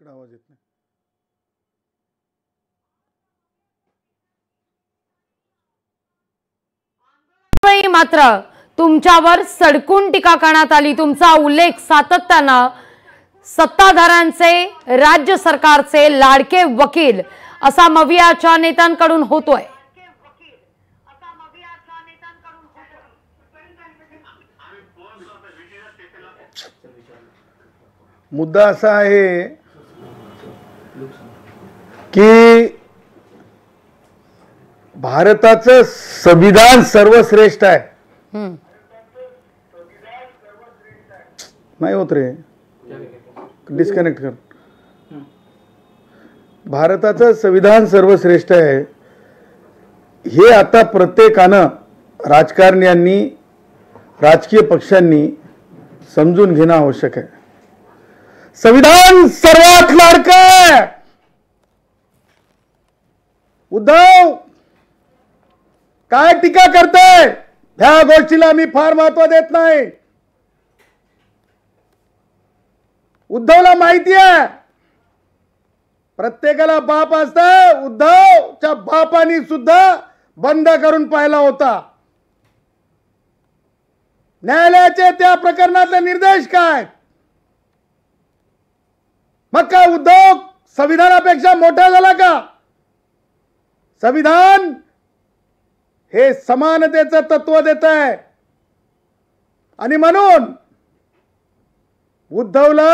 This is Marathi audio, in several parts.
तिकडे आवाज येत नाही। मात्र तुमच्यावर सडकून टीका करण्यात आली। तुमचा उल्लेख सातत्यानं सत्ताधाऱ्यांचे, राज्य सरकारचे लाडके वकील असा मवियाच्या नेत्यांकडून होतोय। मुद्दा असा आहे की भारताचं संविधान सर्वश्रेष्ठ आहे। नाही होत रे, डिस्कनेक्ट कर। भारताचं संविधान सर्वश्रेष्ठ आहे हे आता प्रत्येकानं, राजकारण्यांनी, राजकीय पक्षांनी समजून घेणं आवश्यक आहे। संविधान सर्वात लाडकं आहे। उद्धव काय टीका करताय? ह्या गोष्टीला मी फार महत्व देत नाही। उद्धवला माहिती आहे प्रत्येकाला बाप असतं। उद्धवच्या बापानी सुद्धा बंद करून पाहिला होता। न्यायालयाचे त्या प्रकरणातले निर्देश काय? मग काय उद्धव संविधानापेक्षा मोठा झाला का? संविधान हे समानतेचं तत्व देत आहे आणि म्हणून उद्धवला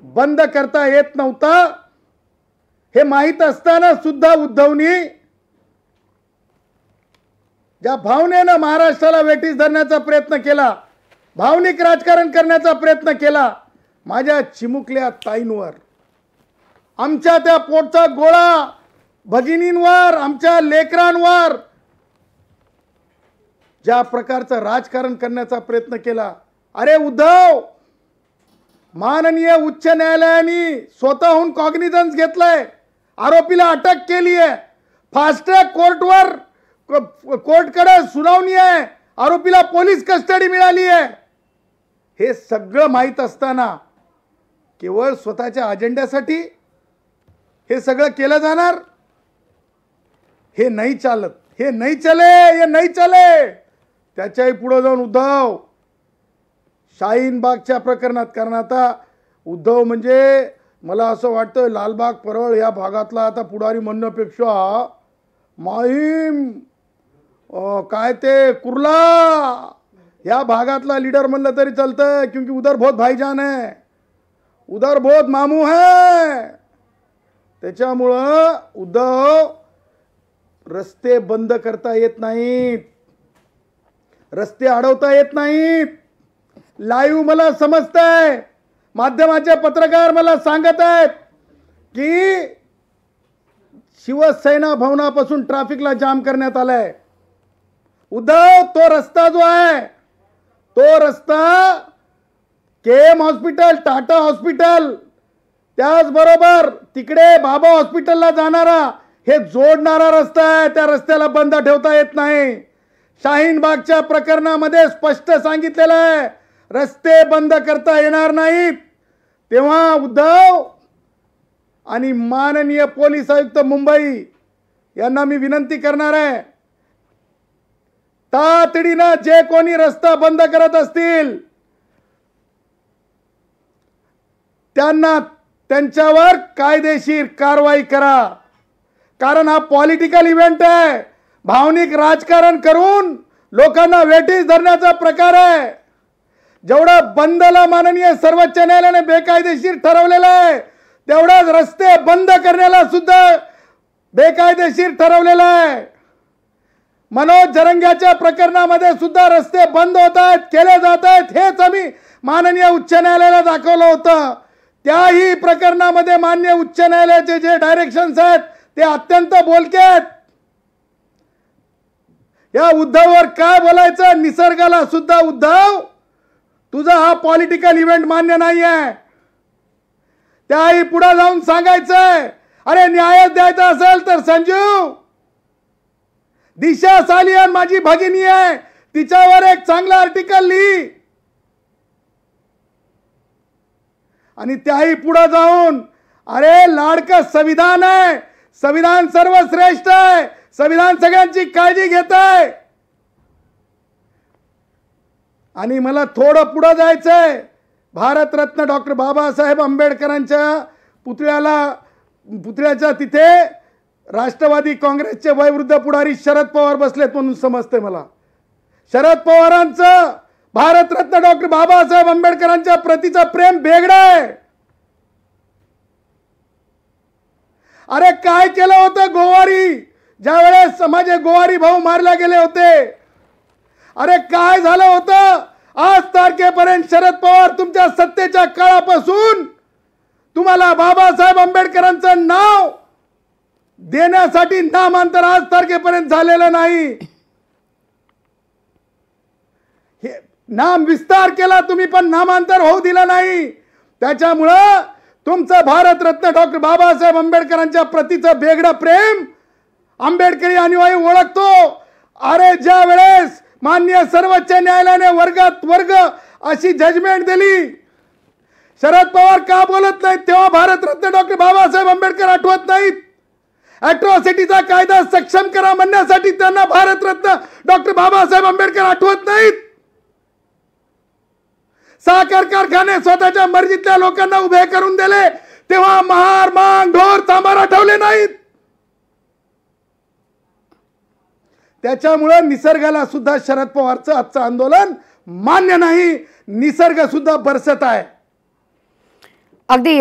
बंद करता येत नव्हता हे माहित असताना सुद्धा उद्धवनी ज्या भावनेनं महाराष्ट्राला वेठीस धरण्याचा प्रयत्न केला, भावनिक राजकारण करण्याचा प्रयत्न केला, माझ्या चिमुकल्या ताईंवर, आमच्या त्या पोटचा गोळा भगिनींवर, आमच्या लेकरांवर ज्या प्रकारचं राजकारण करण्याचा प्रयत्न केला। अरे उद्धव, माननीय उच्च न्यायालयाने स्वतःहून कॉग्निझन्स घेतलंय, आरोपीला अटक केली आहे, फास्ट ट्रॅक कोर्टवर कोर्टकडे सुनावणी आहे, आरोपीला पोलीस कस्टडी मिळाली आहे। हे सगळं माहित असताना केवळ स्वतःच्या अजेंड्यासाठी हे सगळं केलं जाणार? हे नाही चालत, हे नाही चले, हे नाही चले। त्याच्याही पुढे जाऊन उद्धव शाहीनबागच्या प्रकरणात, कारण आता उद्धव म्हणजे मला असं वाटतं लालबाग परळ या भागातला आता पुढारी म्हणण्यापेक्षा माहीम काय ते कुर्ला या भागातला लीडर म्हणलं तरी चालतं, क्योंकि उधर बहुत भाईजान है, उधर बहुत मामू है। त्याच्यामुळं उद्धव रस्ते बंद करता येत नाहीत, रस्ते अडवता येत नाहीत। लाईव्ह मला समजतंय, माध्यमाचे पत्रकार मला सांगत आहेत की शिवसेना भवनापासून ट्रॅफिकला जाम करण्यात आलाय। उद्धव, तो रस्ता जो आहे तो रस्ता केएम हॉस्पिटल, टाटा हॉस्पिटल, त्याचबरोबर तिकडे बाबा हॉस्पिटलला जाणारा हे जोडणारा रस्ता आहे, त्या रस्त्याला बंद ठेवता येत नाही। शाहीनबागच्या प्रकरणामध्ये स्पष्ट सांगितलेलं आहे रस्ते बंद करता येणार नाहीत। तेव्हा उद्धव आणि माननीय पोलीस आयुक्त मुंबई यांना मी विनंती करणार आहे, तातडीनं जे कोणी रस्ता बंद करत असतील त्यांना त्यांच्यावर कायदेशीर कारवाई करा। कारण हा पॉलिटिकल इव्हेंट आहे, भावनिक राजकारण करून लोकांना वेठीस धरण्याचा प्रकार आहे। जेवढा बंदला माननीय सर्वोच्च न्यायालयाने बेकायदेशीर ठरवलेला आहे, तेवढाच रस्ते बंद करण्याला सुद्धा बेकायदेशीर ठरवलेला आहे। मनोज जरंग्याच्या प्रकरणामध्ये सुद्धा रस्ते बंद होत आहेत, केले जात आहेत, हेच आम्ही माननीय उच्च न्यायालयाला दाखवलं होतं। त्याही प्रकरणामध्ये माननीय उच्च न्यायालयाचे जे डायरेक्शन्स आहेत ते अत्यंत बोलके आहेत। या उद्धववर काय बोलायचं? निसर्गाला सुद्धा उद्धव तुझा हा पॉलिटिकल इव्हेंट मान्य नाही आहे। त्याही पुढे जाऊन सांगायचंय, अरे न्याय द्यायचा असेल तर संजीव, दिशा सालियान माझी भगिनी आहे, तिच्यावर एक चांगला आर्टिकल लिही आणि त्याही पुढे जाऊन अरे लाडकं संविधान आहे, संविधान सर्वश्रेष्ठ आहे, संविधान सगळ्यांची काळजी घेत आहे. आणि मला थोडं पुढे जायचंय. भारतरत्न डॉक्टर बाबासाहेब आंबेडकरांच्या पुतळ्याच्या तिथे राष्ट्रवादी काँग्रेसचे वयोवृद्ध पुढारी शरद पवार बसलेत म्हणून समजते मला. शरद पवारांचं भारतरत्न डॉक्टर बाबासाहेब आंबेडकरांच्या प्रतीचं प्रेम वेगळं आहे. अरे काय केलं होतं गोवारी, ज्या वेळेस माझे गोवारी भाऊ मारले गेले होते, अरे काय झालं होतं. आज तारखेपर्यंत शरद पवार तुमच्या सत्तेच्या काळापासून तुम्हाला बाबासाहेब आंबेडकरांचं नाव देण्यासाठी नामांतर आज तारखेपर्यंत झालेलं नाही. हे नाम विस्तार केला तुम्ही, पण नामांतर होऊ दिलं नाही. त्याच्यामुळं तुमचं भारतरत्न डॉक्टर बाबासाहेब आंबेडकरांच्या प्रतीचं वेगळं प्रेम आंबेडकरी अनुयायी ओळखतो. अरे ज्या वेळेस माननीय सर्वोच्च न्यायालयाने वर्गात वर्ग अशी जजमेंट दिली, शरद पवार का बोलत नाहीत तेव्हा भारतरत्न डॉक्टर बाबासाहेब आंबेडकर आठवत नाहीत. अॅट्रॉसिटीचा कायदा सक्षम करा म्हणण्यासाठी त्यांना भारतरत्न डॉक्टर बाबासाहेब आंबेडकर आठवत नाहीत. साखर कारखाने स्वतःच्या मर्जीतल्या लोकांना उभे करून दिले तेव्हा महार मांग ढोर सांबार आठवले नाहीत. त्याच्यामुळे निसर्गाला सुद्धा शरद पवारचं आजचं आंदोलन मान्य नाही. निसर्ग सुद्धा बरसत आहे. अगदी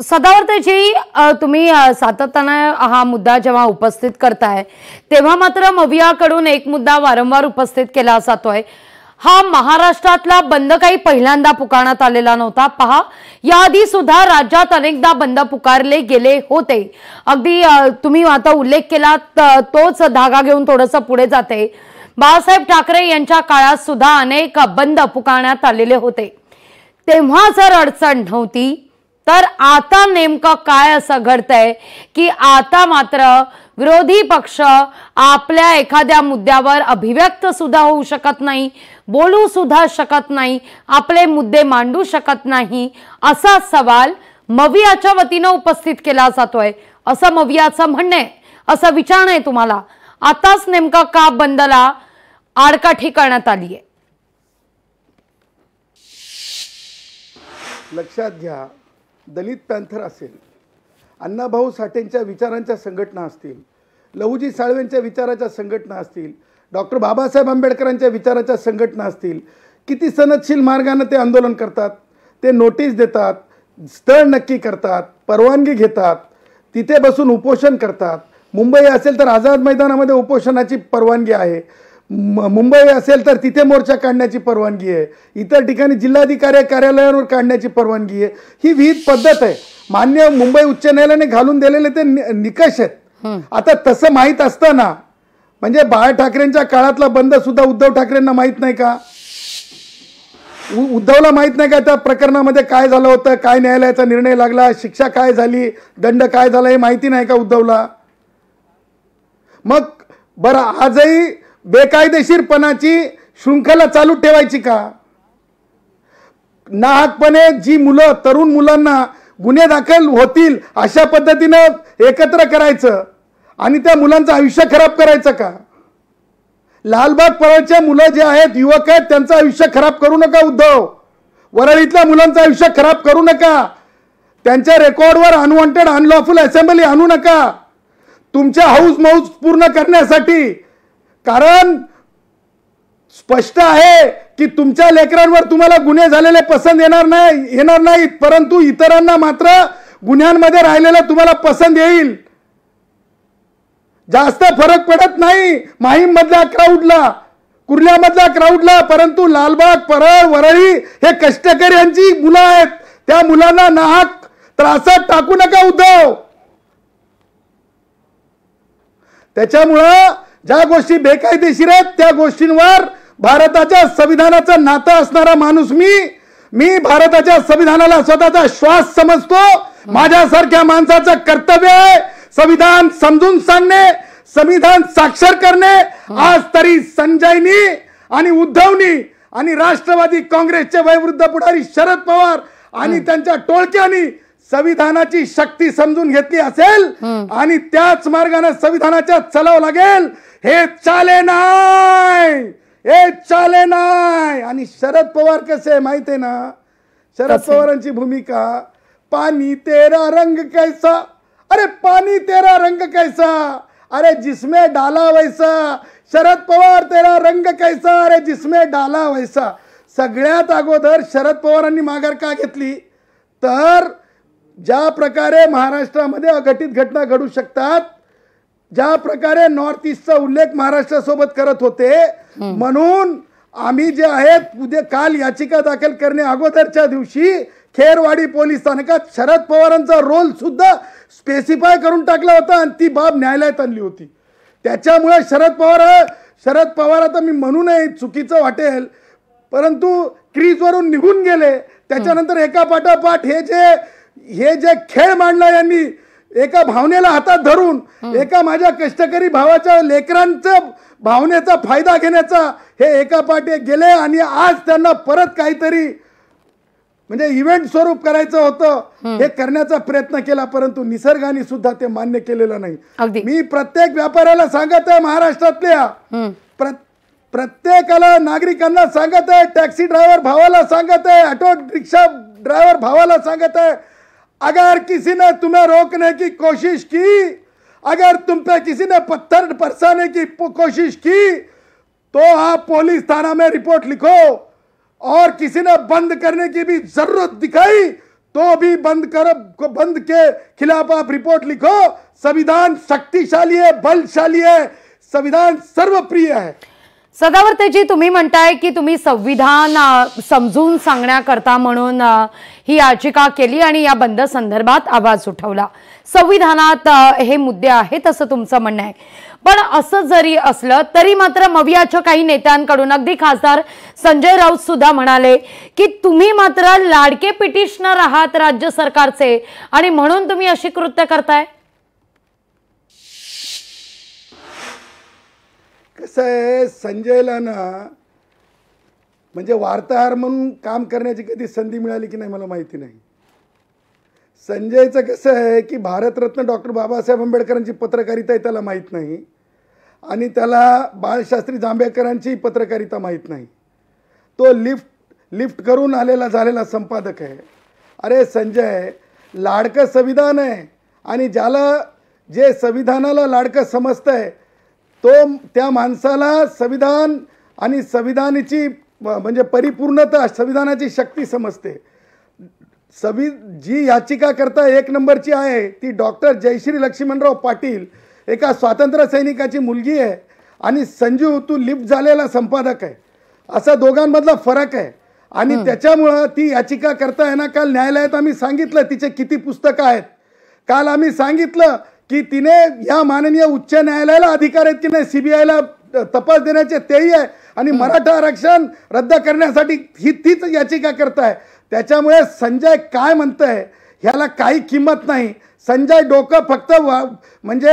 सदावर्तेजी, तुम्ही सातत्याने हा मुद्दा जेव्हा उपस्थित करताय तेव्हा मात्र मवियाकडून एक मुद्दा वारंवार उपस्थित केला जातोय. हा महाराष्ट्रातला बंद काही पहिल्यांदा पुकारण्यात आलेला नव्हता. पहा, याआधी सुद्धा राज्यात अनेकदा बंद पुकारले गेले होते. अगदी तुम्ही आता उल्लेख केला तोच धागा घेऊन थोडंसं पुढे जाते. बाळासाहेब ठाकरे यांच्या काळात सुद्धा अनेक बंद पुकारण्यात आलेले होते. तेव्हा जर अडचण नव्हती तर आता नेमकं काय असं घडतंय की आता मात्र विरोधी पक्ष आपल्या एखाद्या मुद्द्यावर अभिव्यक्त सुद्धा होऊ शकत नाही, बोलू सुद्धा शकत नाही, आपले मुद्दे मांडू शकत नाही, असा सवाल मवियाच्या वतीनं उपस्थित केला जातोय. असं मवियाचं म्हणणं आहे, असं विचारणं आहे तुम्हाला. आताच नेमका का बंदला आडकाठी करण्यात आली आहे? लक्षात घ्या, दलित पॅंथर असेल, अण्णाभाऊ साठेंच्या विचारांच्या संघटना असतील, लहुजी साळवेंच्या विचाराच्या संघटना असतील, डॉक्टर बाबासाहेब आंबेडकरांच्या विचाराच्या संघटना असतील, किती सनदशील मार्गाने ते आंदोलन करतात. ते नोटीस देतात, स्थळ नक्की करतात, परवानगी घेतात, तिथे बसून उपोषण करतात. मुंबई असेल तर आझाद मैदानामध्ये उपोषणाची परवानगी आहे, मुंबई असेल तर तिथे मोर्चा काढण्याची परवानगी आहे, इतर ठिकाणी जिल्हाधिकारी कार्यालयावर काढण्याची परवानगी आहे. ही विहित पद्धत आहे. मान्य मुंबई उच्च न्यायालयाने घालून दिलेले ते निकष आहेत. आता तसं माहीत असताना म्हणजे बाळा ठाकरेंच्या काळातला बंद सुद्धा उद्धव ठाकरेंना माहित नाही का? उद्धवला माहित नाही का त्या प्रकरणामध्ये काय झालं होतं, काय न्यायालयाचा निर्णय लागला, शिक्षा काय झाली, दंड काय झाला, हे माहिती नाही का उद्धवला? मग बरं, आजही बेकायदेशीरपणाची शृंखला चालू ठेवायची का? नाहकपणे जी मुलं, तरुण मुलांना गुन्हे दाखल होतील अशा पद्धतीनं एकत्र करायचं आणि त्या मुलांचं आयुष्य खराब करायचं का? लालबाग परळच्या मुलं जे आहेत, युवक आहेत, त्यांचं आयुष्य खराब करू नका उद्धव. वरळीतल्या मुलांचं आयुष्य खराब करू नका. त्यांच्या रेकॉर्डवर अनवॉन्टेड अनलॉफुल असेंब्ली आणू नका तुमच्या हाऊस मौज पूर्ण करण्यासाठी. कारण स्पष्ट आहे की तुमच्या लेकरांवर तुम्हाला गुन्हे झालेले पसंत येणार नाहीत, परंतु इतरांना मात्र गुन्ह्यांमध्ये राहिलेलं तुम्हाला पसंत येईल. जास्त फरक पडत नाही माहीम मधल्या क्राऊडला, कुर्ल्यामधल्या क्राऊडला, परंतु लालबाग, परळ, वरळी हे कष्टकऱ्यांची मुलं आहेत. त्या मुलांना नाहक त्रासात टाकू नका उद्धव. त्याच्यामुळं ज्या गोष्टी बेकायदेशीर आहेत त्या गोष्टींवर भारताच्या संविधानाचं नातं असणारा माणूस मी भारताच्या संविधानाला स्वतःचा श्वास समजतो. माझ्यासारख्या माणसाचं कर्तव्य आहे संविधान समजून सांगणे, संविधान साक्षर करणे. आज तरी संजयनी आणि उद्धवनी आणि राष्ट्रवादी काँग्रेसचे वयोवृद्ध पुढारी शरद पवार आणि त्यांच्या टोळक्यांनी संविधानाची शक्ती समजून घेतली असेल आणि त्याच मार्गाने संविधानाच्या चालावं लागेल. हे चाले नाही. आणि शरद पवार कसे आहे माहिती आहे ना, शरद पवारांची भूमिका, पानी तेरा रंग कैसा, अरे पानी तेरा रंग कैसा, अरे जिसमें डाला वैसा. शरद पवार तेरा रंग कैसा, अरे जिसमें डाला वैसा. सगळ्यात अगोदर शरद पवारांनी माघार का घेतली, तर ज्या प्रकारे महाराष्ट्रामध्ये अघटित घटना घडू शकतात, ज्या प्रकारे नॉर्थ ईस्टचा उल्लेख महाराष्ट्रासोबत करत होते, म्हणून आम्ही जे आहेत उद्या काल याचिका दाखल करणे अगोदरच्या दिवशी खेरवाडी पोलीस स्थानकात शरद पवारांचा रोल सुद्धा स्पेसिफाय करून टाकला होता आणि ती बाब न्यायालयात आणली होती. त्याच्यामुळे शरद पवार आता मी म्हणू नये, चुकीचं वाटेल, परंतु क्रीजवरून निघून गेले. त्याच्यानंतर एका पाठोपाठ हे जे खेळ मांडला यांनी, एका भावनेला हातात धरून, एका माझ्या कष्टकरी भावाच्या लेकरांचं भावनेचा फायदा घेण्याचा हे एका पाठी गेले आणि आज त्यांना परत काहीतरी म्हणजे इव्हेंट स्वरूप करायचं होतं, हे करण्याचा प्रयत्न केला, परंतु निसर्गाने सुद्धा ते मान्य केलेलं नाही. मी प्रत्येक व्यापाऱ्याला सांगत आहे, महाराष्ट्रातल्या प्रत्येकाला नागरिकांना सांगत आहे, टॅक्सी ड्रायव्हर भावाला सांगत आहे, ऑटो रिक्शा ड्राइवर भावाला सांगत है, अगर किसी ने तुम्हें रोकने की कोशिश की, अगर तुम पे किसी ने पत्थर बरसाने की कोशिश की, तो आप पुलिस थाना में रिपोर्ट लिखो, और किसी ने बंद करने की भी जरूरत दिखाई तो भी बंद के खिलाफ आप रिपोर्ट लिखो. संविधान शक्तिशाली है, बलशाली है, संविधान सर्वप्रिय है. सदावर्तेजी, तुम्ही म्हणताय की तुम्ही संविधान समजून सांगण्याकरता म्हणून ही याचिका केली आणि या बंद संदर्भात आवाज उठवला. संविधानात हे मुद्दे आहेत असं तुमचं म्हणणं आहे. पण असं जरी असलं तरी मात्र मवियाच्या काही नेत्यांकडून, अगदी खासदार संजय राऊत सुद्धा म्हणाले की तुम्ही मात्र लाडके पिटिशनर आहात राज्य सरकारचे आणि म्हणून तुम्ही अशी कृत्य करताय. कसं आहे, संजयला ना म्हणजे वार्ताहर म्हणून काम करण्याची कधी संधी मिळाली की नाही मला माहिती नाही. संजयचं कसं आहे की भारतरत्न डॉक्टर बाबासाहेब आंबेडकरांची पत्रकारिता आहे त्याला माहीत नाही, आणि त्याला बाळशास्त्री जांभेकरांची पत्रकारिता माहीत नाही. तो लिफ्ट करून झालेला संपादक आहे. अरे संजय, लाडकं संविधान आहे आणि ज्याला जे संविधानाला लाडकं समजतंय तो त्या माणसाला संविधान आणि संविधानाची म्हणजे परिपूर्णता, संविधानाची शक्ती समजते. जी याचिका करता एक नंबरची आहे ती डॉक्टर जयश्री लक्ष्मणराव पाटील, एका स्वातंत्र्य सैनिकाची मुलगी आहे, आणि संजू तू लिफ्ट झालेला संपादक आहे. असा दोघांमधला फरक आहे. आणि त्याच्यामुळं ती याचिका करताय ना, काल न्यायालयात आम्ही सांगितलं तिचे किती पुस्तकं आहेत. काल आम्ही सांगितलं की तिने या माननीय उच्च न्यायालयाला अधिकार आहेत की नाही सीबीआयला तपास देण्याचे, तेही आहे, आणि मराठा आरक्षण रद्द करण्यासाठी तीच याचिका करताय. त्याच्यामुळे संजय काय म्हणतंय ह्याला काही किंमत नाही. संजय डोकं फक्त म्हणजे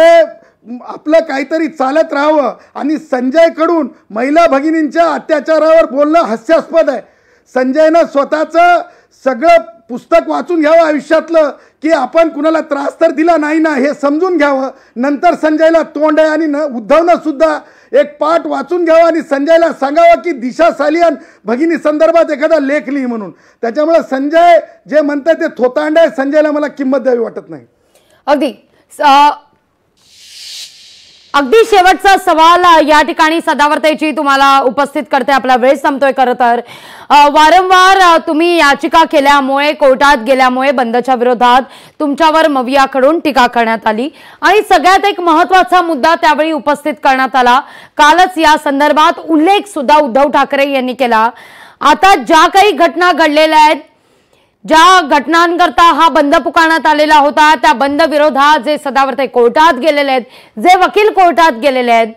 आपलं काहीतरी चालत राहावं, आणि संजयकडून महिला भगिनींच्या अत्याचारावर बोलणं हास्यास्पद आहे. संजयनं स्वतःचं सगळं पुस्तक वाचून घ्यावं आयुष्यातलं, की आपण कुणाला त्रास तर दिला नाही ना हे समजून घ्यावं. नंतर संजयला तोंड आहे, आणि उद्धवनं सुद्धा एक पाठ वाचून घ्यावा आणि संजयला सांगावं की दिशा सालियन भगिनी संदर्भात एखादा लेख लिही म्हणून. त्याच्यामुळे संजय जे म्हणतात ते थोतांड आहे. संजयला मला किंमत द्यावी वाटत नाही. अगदी शेवटचा सवाल या ठिकाणी सदावर्तेची तुम्हाला उपस्थित करते. आपला वेळ संपतोय. खरं तर वारंवार तुम्ही याचिका केल्यामुळे, कोर्टात गेल्यामुळे बंदच्या विरोधात तुमच्यावर मवियाकडून टीका करण्यात आली, आणि सगळ्यात एक महत्त्वाचा मुद्दा त्यावेळी उपस्थित करण्यात आला. कालच या संदर्भात उल्लेख सुद्धा उद्धव ठाकरे यांनी केला. आता ज्या काही घटना घडलेल्या आहेत, ज्या घटनांकरता हा बंद पुकारण्यात आलेला होता, त्या बंद विरोधात जे सदावर्ते कोर्टात गेलेले आहेत, जे वकील कोर्टात गेलेले आहेत,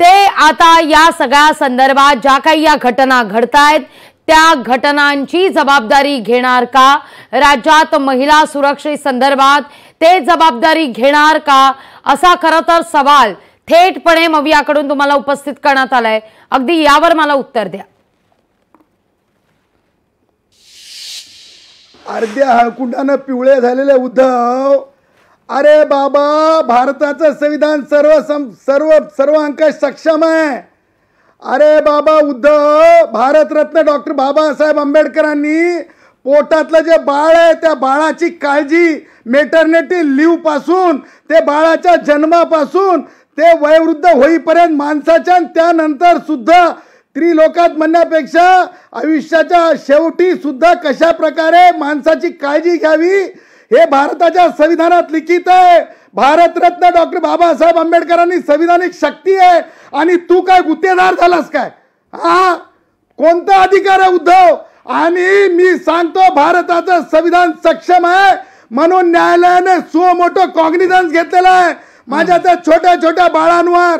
ते आता या सगळ्या संदर्भात ज्या काही या घटना घडतायत त्या घटनांची जबाबदारी घेणार का? राज्यात महिला सुरक्षे संदर्भात ते जबाबदारी घेणार का? असा खरं तर सवाल थेटपणे मवियाकडून तुम्हाला उपस्थित करण्यात आलाय. अगदी यावर मला उत्तर द्या. अर्ध्या हळकुंडानं पिवळे झालेले उद्धव, अरे बाबा भारताचं संविधान सर्व अंकात सक्षम आहे. अरे बाबा उद्धव, भारतरत्न डॉक्टर बाबासाहेब आंबेडकरांनी पोटातलं जे बाळ आहे त्या बाळाची काळजी मेटर्निटी लिव्ह पासून ते बाळाच्या जन्मापासून ते वयोवृद्ध होईपर्यंत माणसाच्या त्यानंतर सुद्धा त्रिलोकात म्हणण्यापेक्षा आयुष्याच्या शेवटी सुद्धा कशा प्रकारे माणसाची काळजी घ्यावी हे भारताच्या संविधानात लिखित आहे. भारतरत्न डॉक्टर बाबासाहेब आंबेडकरांनी संविधानिक शक्ती आहे आणि तू काय गुत्तेदार झालास काय? हा कोणता अधिकार आहे उद्धव? आणि मी सांगतो भारताचं संविधान सक्षम आहे म्हणून न्यायालयाने सुमोटो कॉग्निझन्स घेतलेला आहे माझ्या त्या छोट्या छोट्या बाळांवर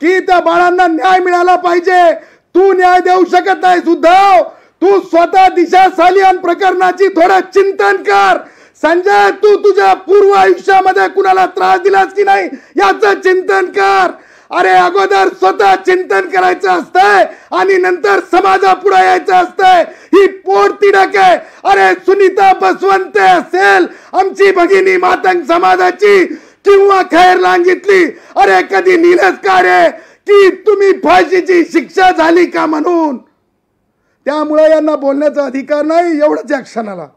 की त्या बाळांना न्याय मिळाला पाहिजे. तू न्याय देऊ शकत नाहीस उद्धव. तू स्वतः दिशा सालियान प्रकरणाची थोडं चिंतन कर. संजय, तू तुझ्या पूर्व आयुष्यामध्ये कुणाला त्रास दिलास की नाही याचं चिंतन कर. अरे अगोदर स्वतः चिंतन करायचं असतंय आणि नंतर समाजापुढे यायचं असतंय. ही पोटतिडक आहे. अरे सुनीता बसवंते असेल आमची भगिनी मातंग समाजाची किंवा खैर लांगीतली, अरे कधी निलेश का रे की तुम्ही फाशीची शिक्षा झाली का म्हणून? त्यामुळे यांना बोलण्याचा अधिकार नाही एवढंच या क्षणाला.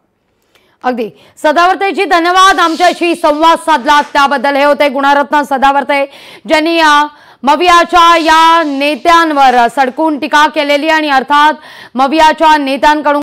अगदी सदावर्तेजी धन्यवाद. आमच्याशी संवाद साधला त्याबद्दल. हे होते गुणरत्न सदावर्ते ज्यांनी मवियाच्या या नेत्यांवर सडकून टीका केलेली आणि अर्थात मवियाच्या नेत्यांकडून